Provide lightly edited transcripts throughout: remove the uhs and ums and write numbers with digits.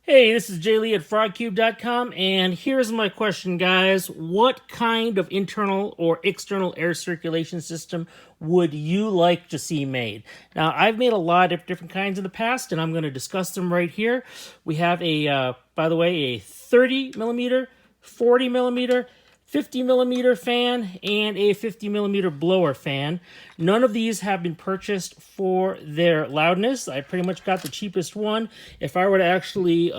Hey, this is Jay Lee at frogcube.com, and here's my question, guys. What kind of internal or external air circulation system would you like to see made? Now, I've made a lot of different kinds in the past, and I'm going to discuss them right here. We have by the way, a 30 millimeter, 40 millimeter, 50 millimeter fan and a 50 millimeter blower fan. None of these have been purchased for their loudness. I pretty much got the cheapest one. If I were to actually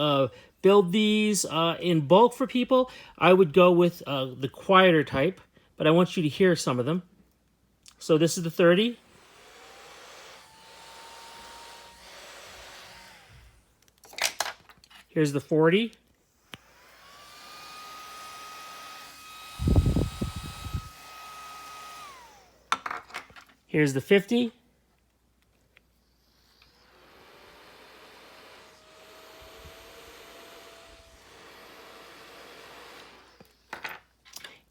build these in bulk for people, I would go with the quieter type, but I want you to hear some of them. So this is the 30. Here's the 40. Here's the 50.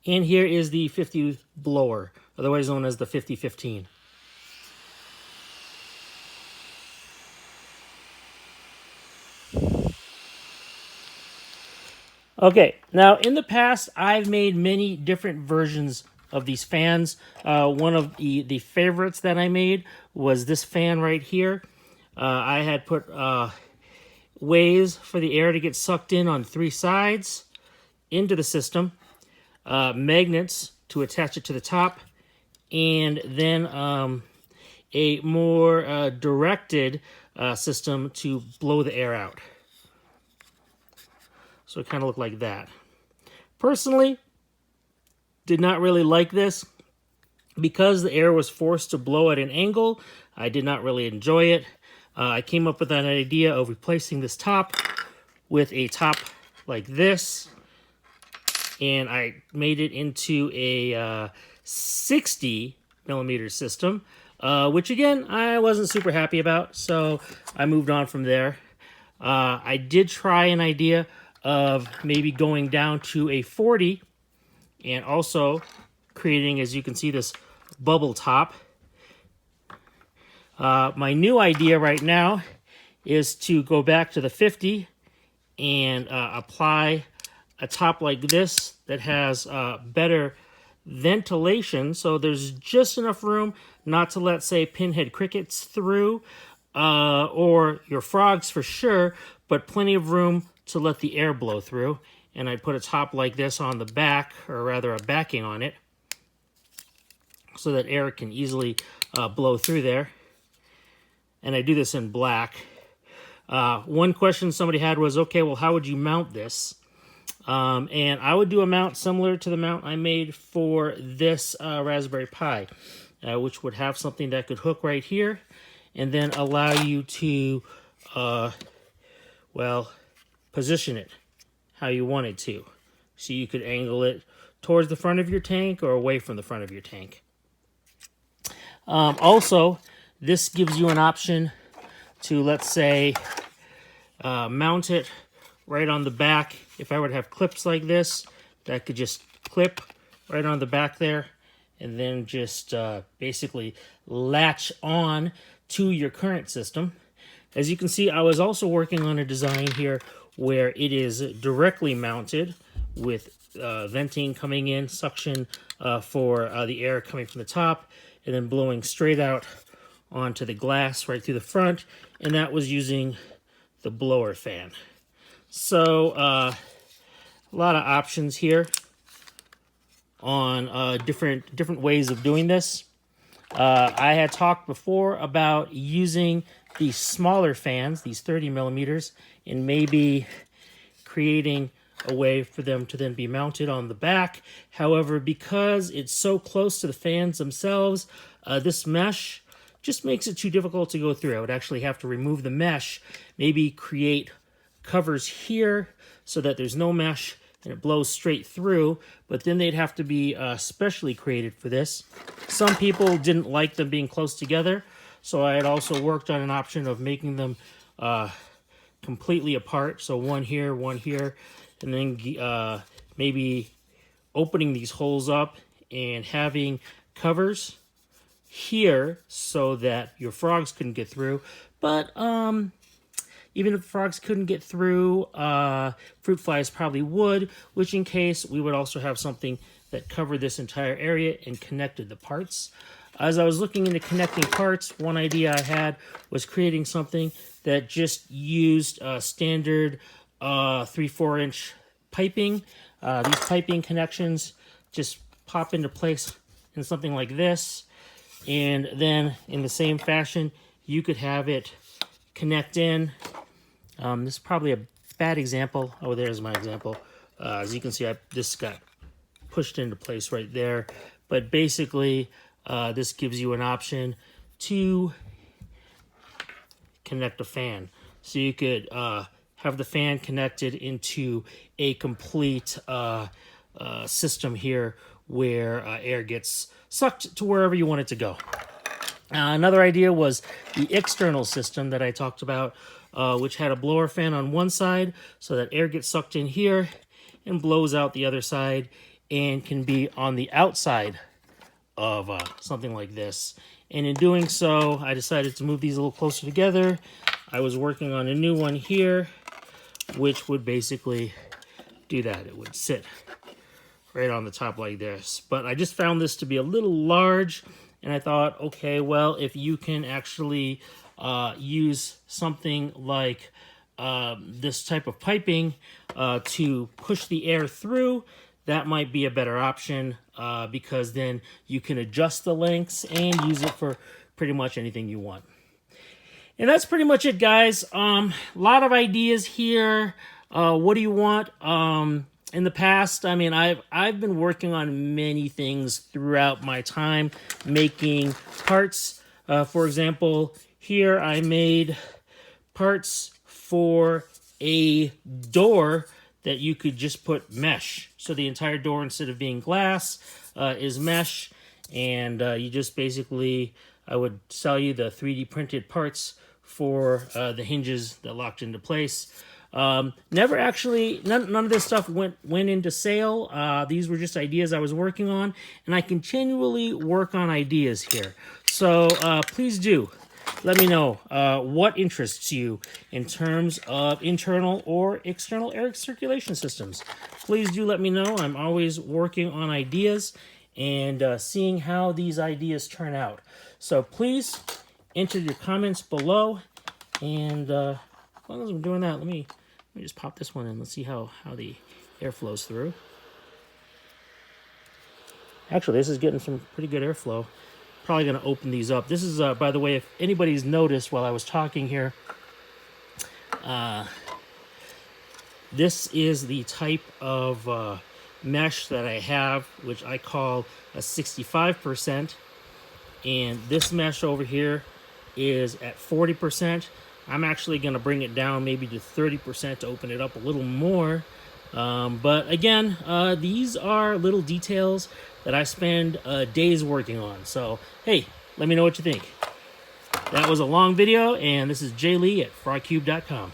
And here is the 50 blower, otherwise known as the 5015. Okay, now in the past, I've made many different versions of these fans. One of the favorites that I made was this fan right here. I had put ways for the air to get sucked in on 3 sides into the system, magnets to attach it to the top, and then a more directed system to blow the air out. So it kind of looked like that. Personally, did not really like this. Because the air was forced to blow at an angle, I did not really enjoy it. I came up with an idea of replacing this top with a top like this. And I made it into a 60 millimeter system, which again, I wasn't super happy about. So I moved on from there. I did try an idea of maybe going down to a 40 and also creating, as you can see, this bubble top. My new idea right now is to go back to the 50 and apply a top like this that has better ventilation, so there's just enough room not to let, say, pinhead crickets through, or your frogs for sure, but plenty of room to let the air blow through. And I put a top like this on the back, or rather a backing on it, so that air can easily blow through there. And I do this in black. One question somebody had was, okay, well, how would you mount this? And I would do a mount similar to the mount I made for this Raspberry Pi, which would have something that could hook right here and then allow you to, position it how you want it to. So you could angle it towards the front of your tank or away from the front of your tank. Also, this gives you an option to, let's say, mount it right on the back. If I were to have clips like this, that could just clip right on the back there and then just basically latch on to your current system. As you can see, I was also working on a design here where it is directly mounted with venting coming in, suction for the air coming from the top, and then blowing straight out onto the glass right through the front, and that was using the blower fan. So a lot of options here on different ways of doing this. I had talked before about using these smaller fans, these 30 millimeters, and maybe creating a way for them to then be mounted on the back. However, because it's so close to the fans themselves, this mesh just makes it too difficult to go through. I would actually have to remove the mesh, maybe create covers here so that there's no mesh and it blows straight through, but then they'd have to be specially created for this. Some people didn't like them being close together, so I had also worked on an option of making them completely apart. So one here, and then maybe opening these holes up and having covers here so that your frogs couldn't get through. But Even if frogs couldn't get through, fruit flies probably would, which in case we would also have something that covered this entire area and connected the parts. As I was looking into connecting parts, one idea I had was creating something that just used standard 3/4 inch piping. These piping connections just pop into place in something like this, and then in the same fashion you could have it connect in. This is probably a bad example. Oh, there's my example. As you can see, this got pushed into place right there, but basically this gives you an option to connect a fan. So you could have the fan connected into a complete system here where air gets sucked to wherever you want it to go. Another idea was the external system that I talked about, which had a blower fan on one side so that air gets sucked in here and blows out the other side, and can be on the outside of something like this. And in doing so, I decided to move these a little closer together. I was working on a new one here, which would basically do that. It would sit right on the top like this. But I just found this to be a little large, and I thought, okay, well, if you can actually use something like this type of piping to push the air through, that might be a better option, because then you can adjust the lengths and use it for pretty much anything you want. And that's pretty much it, guys. A lot of ideas here. What do you want? In the past, I mean, I've been working on many things throughout my time making parts. For example, here I made parts for a door that you could just put mesh. So the entire door, instead of being glass, is mesh. And you just basically, I would sell you the 3D printed parts for the hinges that locked into place. Never actually, none of this stuff went into sale. These were just ideas I was working on, and I continually work on ideas here. So please do let me know what interests you in terms of internal or external air circulation systems. Please do let me know. I'm always working on ideas and seeing how these ideas turn out. So please enter your comments below, and as long as I'm doing that, let me just pop this one in. Let's see how the air flows through. Actually, this is getting some pretty good airflow. Probably going to open these up. This is, by the way, if anybody's noticed while I was talking here, this is the type of mesh that I have, which I call a 65%. And this mesh over here is at 40%. I'm actually going to bring it down maybe to 30% to open it up a little more. But again, these are little details that I spend days working on. So, hey, let me know what you think. That was a long video, and this is Jay Lee at frogcube.com.